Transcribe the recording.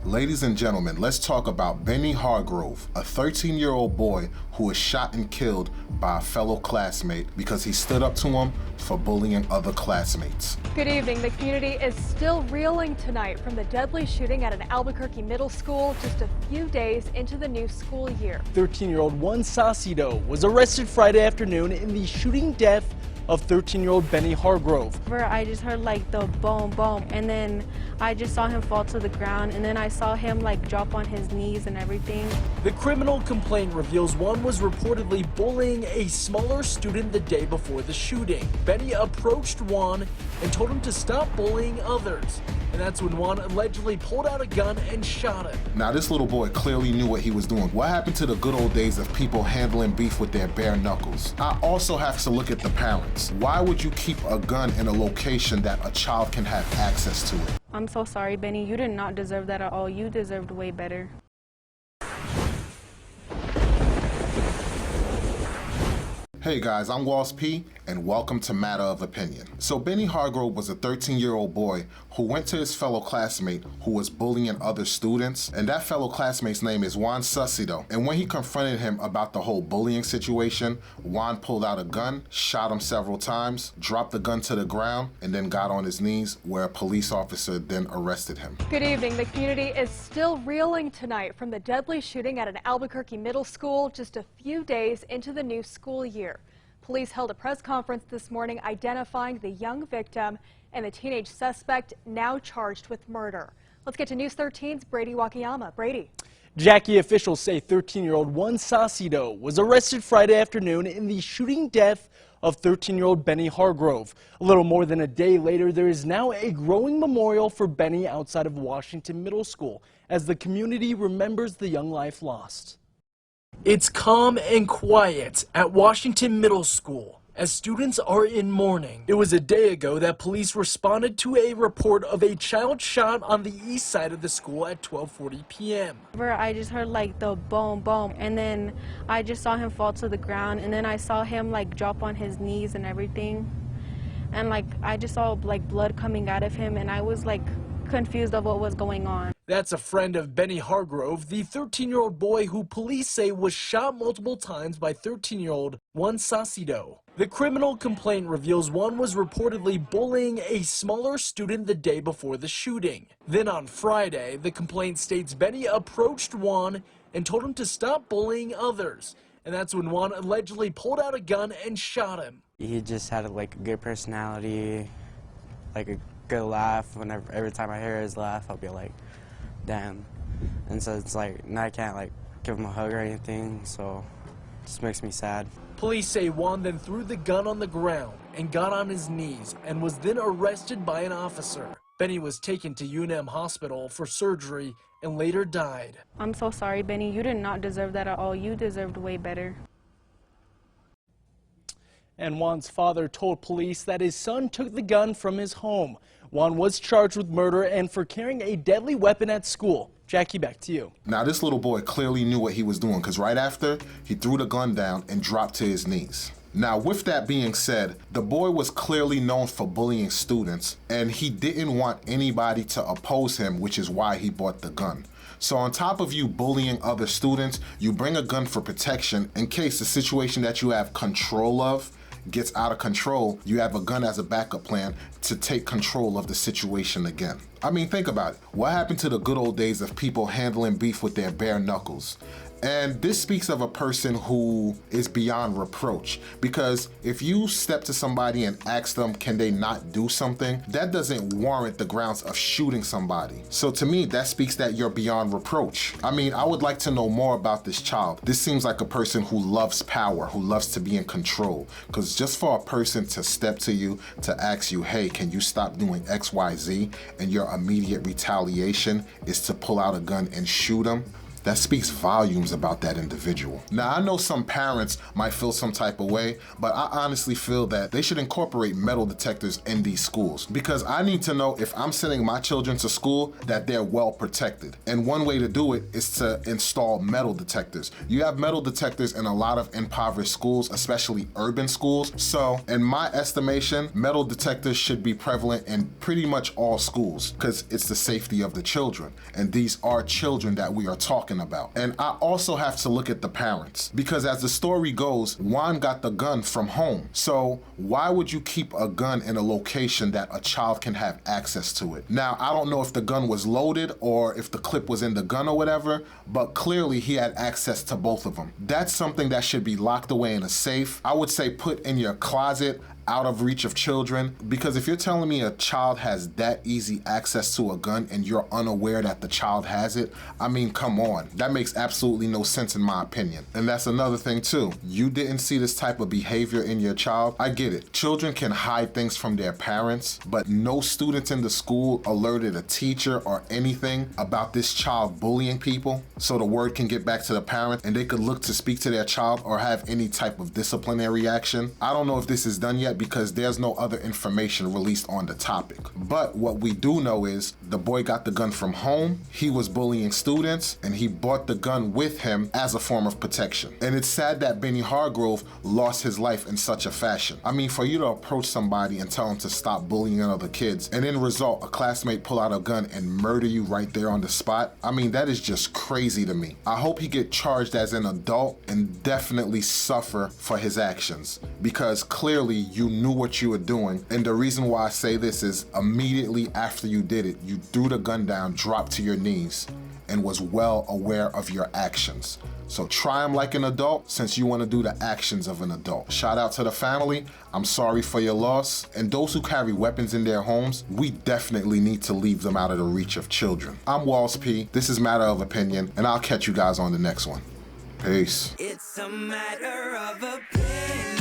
Ladies and gentlemen, let's talk about Bennie Hargrove, a 13-year-old boy who was shot and killed by a fellow classmate because he stood up to him for bullying other classmates. Good evening. The community is still reeling tonight from the deadly shooting at an Albuquerque middle school just a few days into the new school year. 13-year-old Juan Saucedo was arrested Friday afternoon in the shooting death of 13-year-old Bennie Hargrove. I just heard like the boom, boom, and then I just saw him fall to the ground, and then I saw him like drop on his knees and everything. The criminal complaint reveals Juan was reportedly bullying a smaller student the day before the shooting. Bennie approached Juan and told him to stop bullying others. And that's when Juan allegedly pulled out a gun and shot him. Now, this little boy clearly knew what he was doing. What happened to the good old days of people handling beef with their bare knuckles? I also have to look at the parents. Why would you keep a gun in a location that a child can have access to it? I'm so sorry, Bennie. You did not deserve that at all. You deserved way better. Hey guys, I'm Walls P, and welcome to Matter of Opinion. So Bennie Hargrove was a 13-year-old boy who went to his fellow classmate who was bullying other students, and that fellow classmate's name is Juan Saucedo. And when he confronted him about the whole bullying situation, Juan pulled out a gun, shot him several times, dropped the gun to the ground, and then got on his knees, where a police officer then arrested him. Good evening. The community is still reeling tonight from the deadly shooting at an Albuquerque middle school just a few days into the new school year. Police held a press conference this morning identifying the young victim and the teenage suspect now charged with murder. Let's get to News 13's Brady Wakayama. Brady. Jackie, officials say 13-year-old Juan Saucedo was arrested Friday afternoon in the shooting death of 13-year-old Bennie Hargrove. A little more than a day later, there is now a growing memorial for Bennie outside of Washington Middle School as the community remembers the young life lost. It's calm and quiet at Washington Middle School as students are in mourning. It was a day ago that police responded to a report of a child shot on the east side of the school at 12:40 p.m. I just heard like the boom, boom, and then I just saw him fall to the ground, and then I saw him like drop on his knees and everything. And like I just saw like blood coming out of him, and I was like confused of what was going on. That's a friend of Bennie Hargrove, the 13-year-old boy who police say was shot multiple times by 13-year-old Juan Saucedo. The criminal complaint reveals Juan was reportedly bullying a smaller student the day before the shooting. Then on Friday, the complaint states Bennie approached Juan and told him to stop bullying others. And that's when Juan allegedly pulled out a gun and shot him. He just had like a good personality, like a good laugh. Every time I hear his laugh, I'll be like, damn. And so it's like, now I can't like give him a hug or anything, so it just makes me sad. Police say Juan then threw the gun on the ground and got on his knees and was then arrested by an officer. Bennie was taken to UNM Hospital for surgery and later died. I'm so sorry, Bennie. You did not deserve that at all. You deserved way better. And Juan's father told police that his son took the gun from his home. Juan was charged with murder and for carrying a deadly weapon at school. Jackie, back to you. Now, this little boy clearly knew what he was doing because right after, he threw the gun down and dropped to his knees. Now, with that being said, the boy was clearly known for bullying students, and he didn't want anybody to oppose him, which is why he bought the gun. So on top of you bullying other students, you bring a gun for protection in case the situation that you have control of gets out of control. You have a gun as a backup plan to take control of the situation again. I mean, think about it. What happened to the good old days of people handling beef with their bare knuckles? And this speaks of a person who is beyond reproach, because if you step to somebody and ask them, can they not do something, that doesn't warrant the grounds of shooting somebody. So to me, that speaks that you're beyond reproach. I mean, I would like to know more about this child. This seems like a person who loves power, who loves to be in control, because just for a person to step to you, to ask you, hey, can you stop doing X, Y, Z, and your immediate retaliation is to pull out a gun and shoot them, that speaks volumes about that individual. Now, I know some parents might feel some type of way, but I honestly feel that they should incorporate metal detectors in these schools, because I need to know if I'm sending my children to school that they're well protected. And one way to do it is to install metal detectors. You have metal detectors in a lot of impoverished schools, especially urban schools. So in my estimation, metal detectors should be prevalent in pretty much all schools, because it's the safety of the children. And these are children that we are talking about. And I also have to look at the parents, because as the story goes, Juan got the gun from home. So why would you keep a gun in a location that a child can have access to it? Now, I don't know if the gun was loaded or if the clip was in the gun or whatever, but clearly he had access to both of them. That's something that should be locked away in a safe. I would say put in your closet, out of reach of children, because if you're telling me a child has that easy access to a gun and you're unaware that the child has it, I mean, come on. That makes absolutely no sense in my opinion. And that's another thing too. You didn't see this type of behavior in your child. I get it. Children can hide things from their parents, but no students in the school alerted a teacher or anything about this child bullying people, so the word can get back to the parent and they could look to speak to their child or have any type of disciplinary action. I don't know if this is done yet, because there's no other information released on the topic. But what we do know is the boy got the gun from home, he was bullying students, and he brought the gun with him as a form of protection. And it's sad that Bennie Hargrove lost his life in such a fashion. I mean, for you to approach somebody and tell them to stop bullying other kids, and in result, a classmate pull out a gun and murder you right there on the spot, I mean, that is just crazy to me. I hope he get charged as an adult and definitely suffer for his actions, because clearly you knew what you were doing. And the reason why I say this is immediately after you did it, you threw the gun down, dropped to your knees, and was well aware of your actions. So try them like an adult, since you want to do the actions of an adult. Shout out to the family. I'm sorry for your loss. And those who carry weapons in their homes, we definitely need to leave them out of the reach of children. I'm Walls P. This is Matter of Opinion, and I'll catch you guys on the next one. Peace. It's a matter of opinion.